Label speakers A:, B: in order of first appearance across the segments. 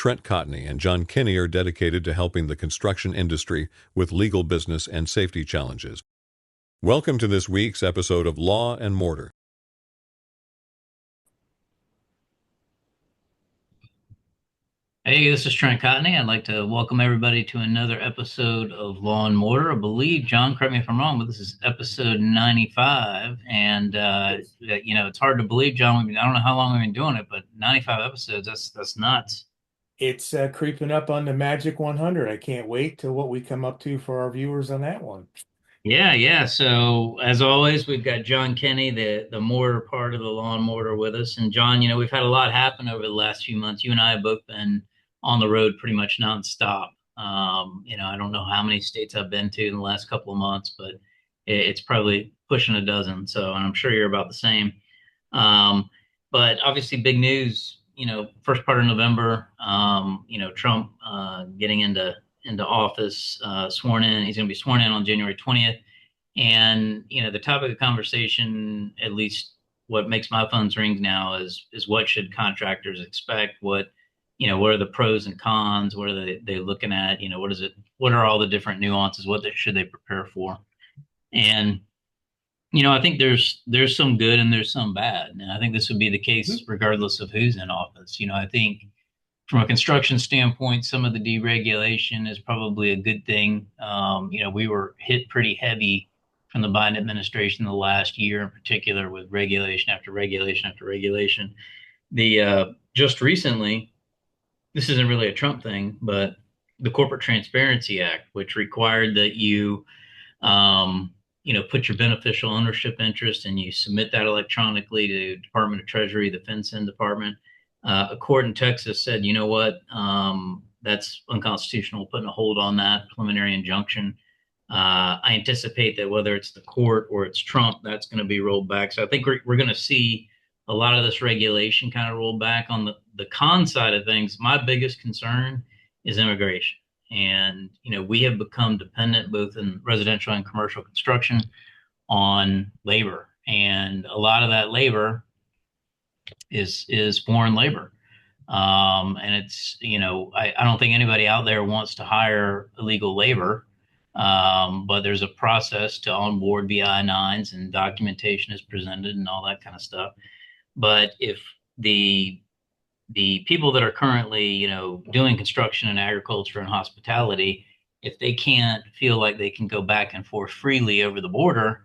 A: Trent Cotney and John Kenney are dedicated to helping the construction industry with legal business and safety challenges. Welcome to this week's episode of Law and Mortar.
B: Hey, this is Trent Cotney. I'd like to welcome everybody to another episode of Law and Mortar. I believe, John, correct me if I'm wrong, but this is episode 95. It's hard to believe, John. I don't know how long we've been doing it, but 95 episodes, that's nuts.
C: It's creeping up on the magic 100. I can't wait to what we come up to for our viewers on that one.
B: Yeah, yeah. So as always, we've got John Kenney, the mortar part of the Law and Mortar with us. And John, we've had a lot happen over the last few months. You and I have both been on the road pretty much nonstop. I don't know how many states I've been to in the last couple of months, but it's probably pushing a dozen. So, and I'm sure you're about the same. But obviously, big news. First part of November. Trump getting into office, sworn in. He's going to be sworn in on January 20th. And, the topic of conversation, at least what makes my phones ring now is what should contractors expect? What are the pros and cons? What are they looking at? What are all the different nuances? Should they prepare for? And, I think there's some good and there's some bad. And I think this would be the case regardless of who's in office. I think from a construction standpoint, some of the deregulation is probably a good thing. We were hit pretty heavy from the Biden administration the last year, in particular, with regulation after regulation after regulation. The Just recently, this isn't really a Trump thing, but the Corporate Transparency Act, which required that put your beneficial ownership interest and you submit that electronically to Department of Treasury, the FinCEN department. A court in Texas said, you know what, that's unconstitutional, putting a hold on that preliminary injunction. I anticipate that whether it's the court or it's Trump, that's going to be rolled back. So I think we're going to see a lot of this regulation kind of rolled back. On the con side of things, my biggest concern is immigration. And, we have become dependent both in residential and commercial construction on labor. And a lot of that labor is foreign labor. And it's, I don't think anybody out there wants to hire illegal labor. But there's a process to onboard via I-9s and documentation is presented and all that kind of stuff. But if the people that are currently, doing construction and agriculture and hospitality, if they can't feel like they can go back and forth freely over the border,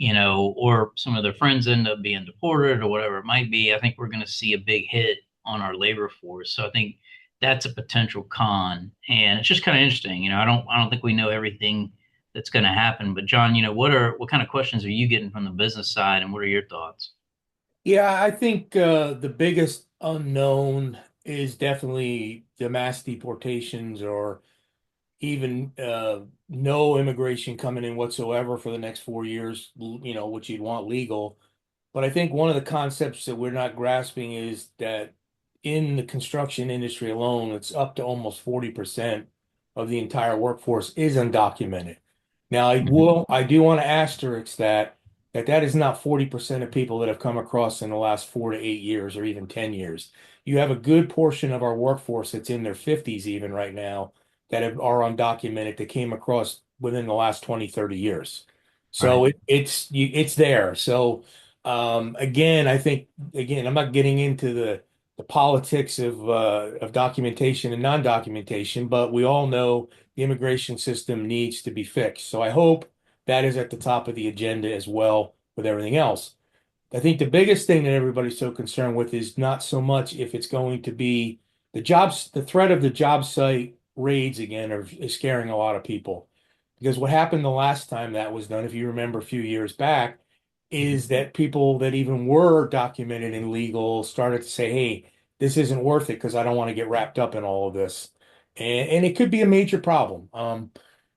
B: or some of their friends end up being deported or whatever it might be, I think we're going to see a big hit on our labor force. So I think that's a potential con, and it's just kind of interesting. I don't think we know everything that's going to happen. But John, what kind of questions are you getting from the business side, and what are your thoughts?
C: Yeah, I think the biggest unknown is definitely the mass deportations or even no immigration coming in whatsoever for the next 4 years, which you'd want legal. But I think one of the concepts that we're not grasping is that in the construction industry alone, it's up to almost 40% of the entire workforce is undocumented. Now,
B: Mhm.
C: I do want to asterisk that is not 40% of people that have come across in the last 4 to 8 years or even 10 years. You have a good portion of our workforce that's in their 50s even right now are undocumented that came across within the last 20, 30 years. So
B: Right.
C: it's there. So again, I think again, I'm not getting into the politics of documentation and non-documentation, but we all know the immigration system needs to be fixed. So I hope that is at the top of the agenda as well with everything else. I think the biggest thing that everybody's so concerned with is not so much if it's going to be the threat of the job site raids again is scaring a lot of people. Because what happened the last time that was done, if you remember a few years back, is that people that even were documented and legal started to say, hey, this isn't worth it because I don't want to get wrapped up in all of this. And it could be a major problem.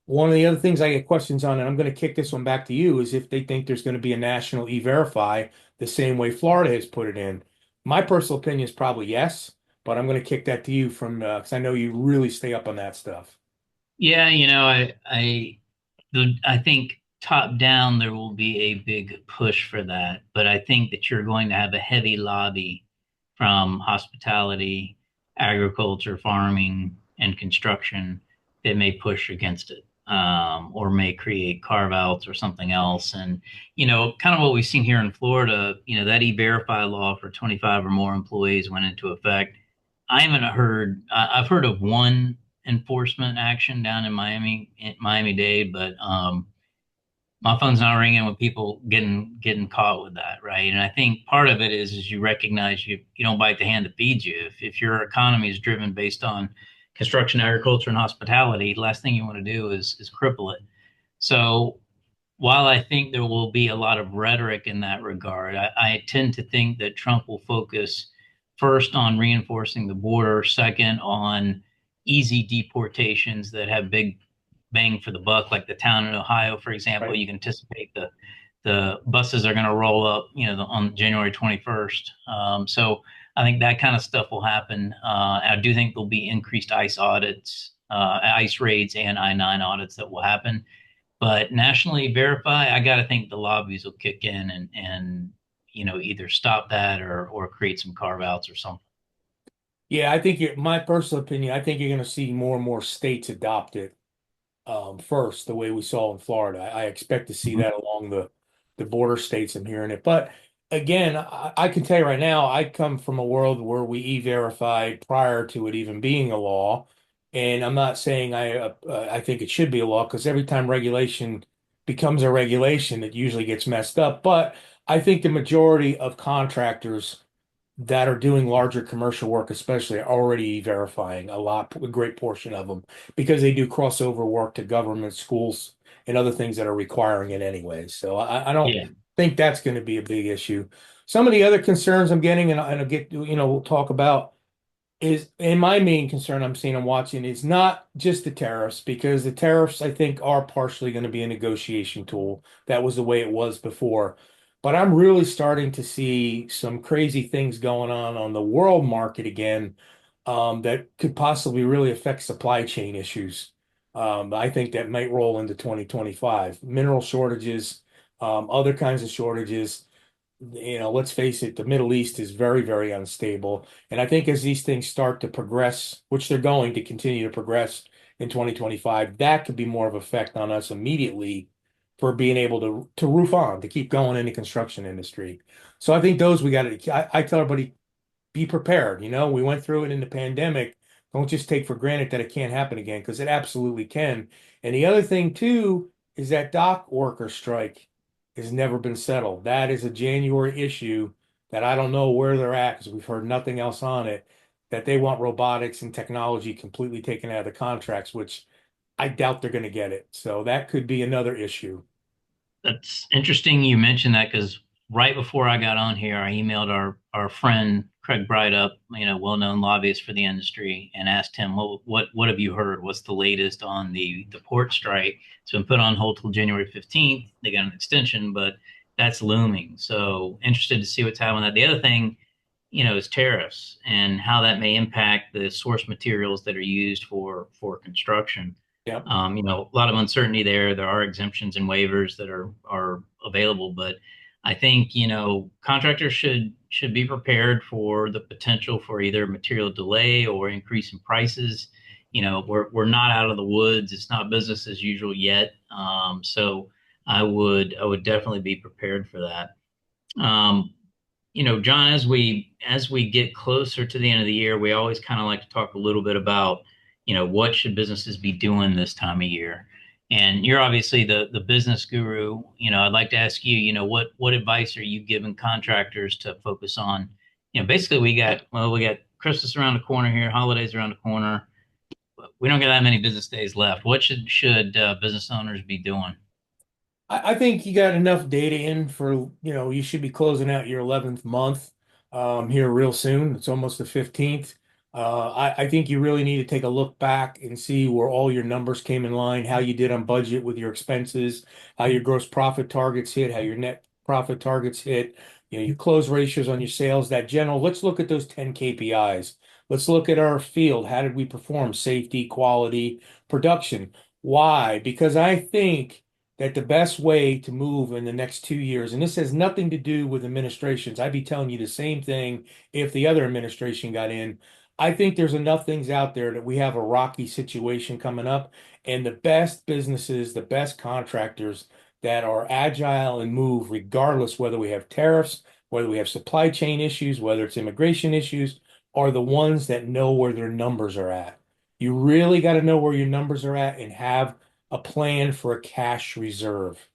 C: One of the other things I get questions on, and I'm going to kick this one back to you, is if they think there's going to be a national e-verify the same way Florida has put it in. My personal opinion is probably yes, but I'm going to kick that to you from because I know you really stay up on that stuff.
B: Yeah, I think top down there will be a big push for that, but I think that you're going to have a heavy lobby from hospitality, agriculture, farming, and construction that may push against it, or may create carve outs or something else. And, kind of what we've seen here in Florida, that e-verify law for 25 or more employees went into effect. I've heard of one enforcement action down in Miami-Dade, but my phone's not ringing with people getting caught with that, right? And I think part of it is you recognize you don't bite the hand that feeds you. If your economy is driven based on construction, agriculture, and hospitality, the last thing you want to do is cripple it. So while I think there will be a lot of rhetoric in that regard, I tend to think that Trump will focus first on reinforcing the border, second on easy deportations that have big bang for the buck, like the town in Ohio, for example.
C: Right.
B: You can anticipate the buses are going to roll up, on January 21st. So I think that kind of stuff will happen. I do think there'll be increased ICE audits, ICE raids, and I-9 audits that will happen. But nationally verify, I got to think the lobbies will kick in and either stop that or create some carve outs or something.
C: Yeah, I think my personal opinion, I think you're going to see more and more states adopt it first, the way we saw in Florida. I expect to see
B: Mhm.
C: that along the border states. I'm hearing it. But again, I can tell you right now, I come from a world where we e-verified prior to it even being a law. And I'm not saying I think it should be a law, because every time regulation becomes a regulation, it usually gets messed up. But I think the majority of contractors that are doing larger commercial work, especially, are already verifying a great portion of them, because they do crossover work to government, schools, and other things that are requiring it anyways. So I don't
B: Yeah.
C: think that's going to be a big issue. Some of the other concerns I'm getting, and I'll get, we'll talk about, is, and my main concern I'm seeing and watching is not just the tariffs, because the tariffs, I think, are partially going to be a negotiation tool. That was the way it was before. But I'm really starting to see some crazy things going on the world market again, that could possibly really affect supply chain issues. I think that might roll into 2025. Mineral shortages, other kinds of shortages. Let's face it, the Middle East is very, very unstable. And I think as these things start to progress, which they're going to continue to progress in 2025, that could be more of an effect on us immediately for being able to roof on, to keep going in the construction industry. So I think those we got to, I tell everybody, be prepared. We went through it in the pandemic. Don't just take for granted that it can't happen again, because it absolutely can. And the other thing too is that dock worker strike has never been settled. That is a January issue that I don't know where they're at, because we've heard nothing else on it. That they want robotics and technology completely taken out of the contracts, which I doubt they're going to get it. So that could be another issue.
B: That's interesting you mentioned that, because right before I got on here, I emailed our friend Craig Brightup, well-known lobbyist for the industry, and asked him, what have you heard? What's the latest on the port strike? It's been put on hold till January 15th. They got an extension, but that's looming. So interested to see what's happening. That the other thing, is tariffs and how that may impact the source materials that are used for construction.
C: Yep.
B: A lot of uncertainty there. There are exemptions and waivers that are available, but I think, contractors should be prepared for the potential for either material delay or increase in prices. We're not out of the woods. It's not business as usual yet. So I would definitely be prepared for that. Um, John, as we get closer to the end of the year, we always kind of like to talk a little bit about, what should businesses be doing this time of year? And you're obviously the business guru. I'd like to ask you, what advice are you giving contractors to focus on? Basically we got Christmas around the corner here, holidays around the corner. We don't got that many business days left. What should business owners be doing?
C: I think you got enough data in for, you should be closing out your 11th month here real soon. It's almost the 15th. I think you really need to take a look back and see where all your numbers came in line, how you did on budget with your expenses, how your gross profit targets hit, how your net profit targets hit, your close ratios on your sales, that general. Let's look at those 10 KPIs. Let's look at our field. How did we perform? Safety, quality, production. Why? Because I think that the best way to move in the next 2 years, and this has nothing to do with administrations, I'd be telling you the same thing if the other administration got in. I think there's enough things out there that we have a rocky situation coming up, and the best businesses, the best contractors that are agile and move, regardless whether we have tariffs, whether we have supply chain issues, whether it's immigration issues, are the ones that know where their numbers are at. You really got to know where your numbers are at and have a plan for a cash reserve.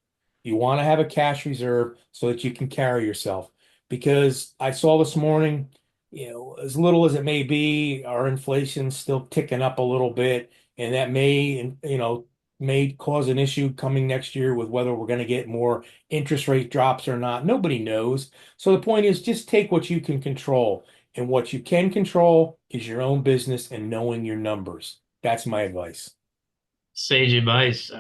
C: You want to have a cash reserve so that you can carry yourself. Because I saw this morning, as little as it may be, our inflation's still ticking up a little bit, and that may cause an issue coming next year with whether we're going to get more interest rate drops or not. Nobody knows. So the point is just take what you can control, and what you can control is your own business and knowing your numbers. That's my advice.
B: Sage advice.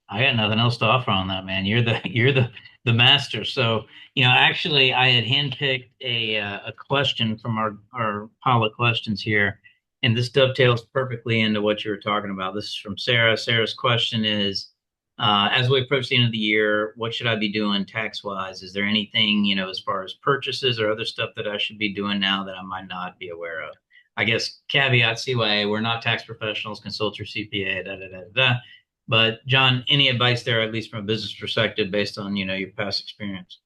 B: I got nothing else to offer on that, man. You're the master. So, actually, I had handpicked a question from our pile of questions here, and this dovetails perfectly into what you were talking about. This is from Sarah. Sarah's question is, as we approach the end of the year, what should I be doing tax wise? Is there anything, as far as purchases or other stuff that I should be doing now that I might not be aware of? I guess caveat CYA, we're not tax professionals, consult your CPA, da da da da. But John, any advice there, at least from a business perspective, based on your past experience?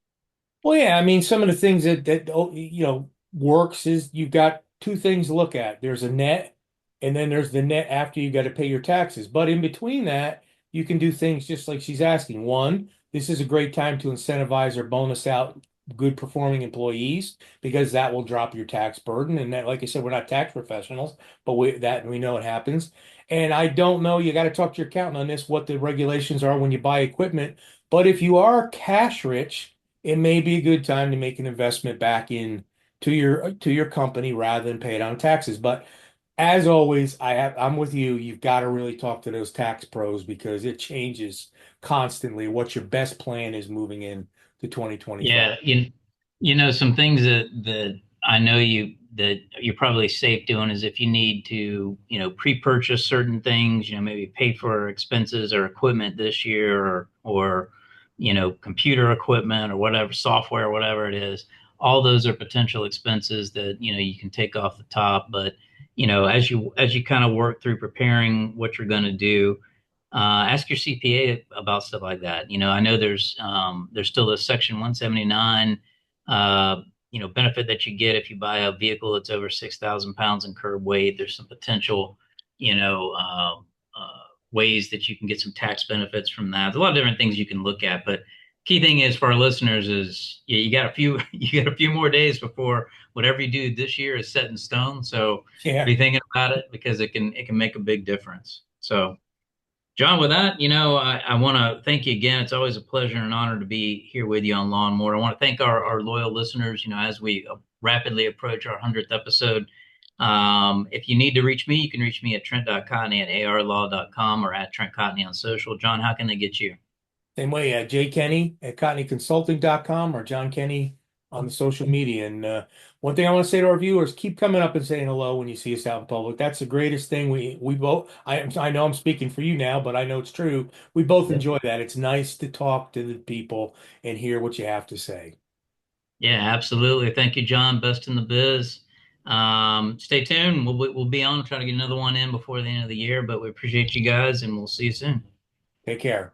C: Well, yeah, I mean, some of the things that works is you've got two things to look at. There's a net, and then there's the net after you got to pay your taxes. But in between that, you can do things just like she's asking. One, this is a great time to incentivize or bonus out good performing employees because that will drop your tax burden. And that, like I said, we're not tax professionals, but we know it happens. And I don't know, you got to talk to your accountant on this, what the regulations are when you buy equipment. But if you are cash rich, it may be a good time to make an investment back in to your company rather than pay it on taxes. But as always, I'm with you. You've got to really talk to those tax pros because it changes constantly what your best plan is moving in to 2025.
B: Yeah, some things that I know that you're probably safe doing is if you need to, pre-purchase certain things, maybe pay for expenses or equipment this year or computer equipment or whatever, software, whatever it is. All those are potential expenses that, you can take off the top. But, as you kind of work through preparing what you're going to do, ask your CPA about stuff like that. I know there's still a Section 179 benefit that you get if you buy a vehicle that's over 6,000 pounds in curb weight. There's some potential ways that you can get some tax benefits from that. There's a lot of different things you can look at, but key thing is for our listeners is you got a few you got a few more days before whatever you do this year is set in stone. So
C: Yeah.
B: be thinking about it because it can make a big difference. So John, with that, I want to thank you again. It's always a pleasure and an honor to be here with you on Law and More. I want to thank our loyal listeners, as we rapidly approach our 100th episode. If you need to reach me, you can reach me at trent.cotney@arlaw.com or at Trent Cotney on social. John, how can they get you?
C: Same way, Jay Kenney at cotneyconsulting.com or John Kenney on the social media. And one thing I want to say to our viewers, keep coming up and saying hello when you see us out in public. That's the greatest thing. We both, I know I'm speaking for you now, but I know it's true. We both
B: Yeah.
C: enjoy that. It's nice to talk to the people and hear what you have to say.
B: Yeah, absolutely. Thank you, John. Best in the biz. Stay tuned. We'll be on, try to get another one in before the end of the year, but we appreciate you guys and we'll see you soon.
C: Take care.